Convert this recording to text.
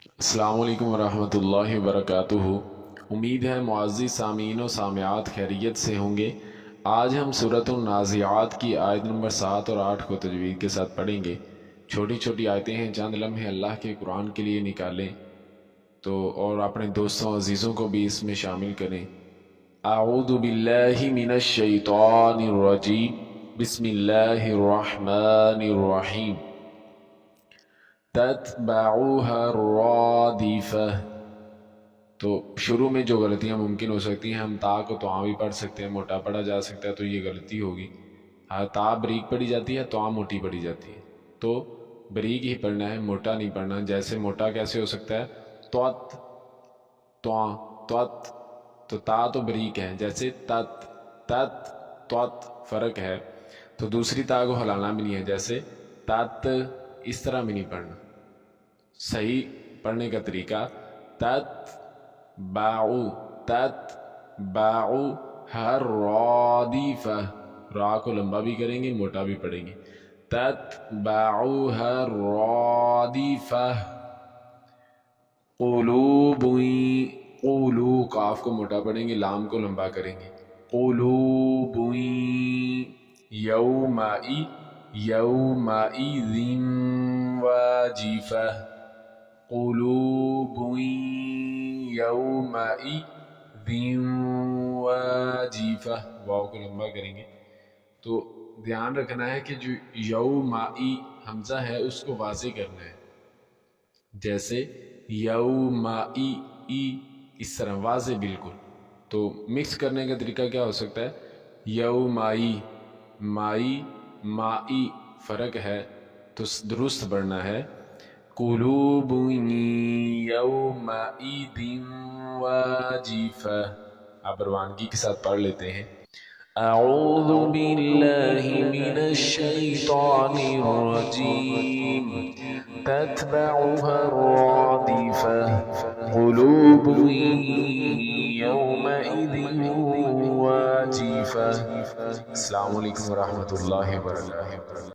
السلام علیکم ورحمۃ اللہ وبرکاتہ۔ امید ہے معزز سامعین و سامعات خیریت سے ہوں گے۔ آج ہم سورۃ النازعات کی آیت نمبر 7 اور 8 کو تجوید کے ساتھ پڑھیں گے۔ چھوٹی چھوٹی آیتیں ہیں، چند لمحے اللہ کے قرآن کے لیے نکالیں تو اور اپنے دوستوں عزیزوں کو بھی اس میں شامل کریں۔ اعوذ باللہ من الشیطان الرجیم، بسم اللہ الرحمن الرحیم۔ تتبعها الرادفہ، تو شروع میں جو غلطیاں ممکن ہو سکتی ہیں، ہم تا کو تواں بھی پڑھ سکتے ہیں، موٹا پڑھا جا سکتا ہے، تو یہ غلطی ہوگی۔ تا بریک پڑھی جاتی ہے، تواں موٹی پڑھی جاتی ہے، تو بریک ہی پڑھنا ہے، موٹا نہیں پڑھنا۔ جیسے موٹا کیسے ہو سکتا ہے؟ توت، تواں، توت، تو تا تو بریک ہے، جیسے تت، تت، توت، فرق ہے۔ تو دوسری تا کو ہلانا بھی نہیں ہے، جیسے تت، اس طرح بھی نہیں پڑھنا۔ صحیح پڑھنے کا طریقہ تت باعو، تت باعو ہر رادفہ، را کو لمبا بھی کریں گے، موٹا بھی پڑھیں گے۔ تت باعو ہر رادفہ، قلوب، قولو، قاف کو موٹا پڑھیں گے، لام کو لمبا کریں گے۔ قلوب یومئ، یومئذ واجفہ، قلوب یومئذ واجفہ، واو کو لمبا کریں گے۔ تو دھیان رکھنا ہے کہ جو یومئ حمزہ ہے اس کو واضح کرنا ہے، جیسے یومئ، اس طرح واضح بالکل۔ تو مکس کرنے کا طریقہ کیا ہو سکتا ہے؟ یومئ، مائی، مائی، فرق ہے، تو درست پڑھنا ہے قلوب یومئذ واجفہ۔ آپ روانگی کے ساتھ پڑھ لیتے ہیں۔ اعوذ باللہ من الشیطان الرجیم، تتبعها الرادفہ، قلوب یومئذ واجفہ۔ السلام علیکم ورحمۃ اللہ وبرکاتہ۔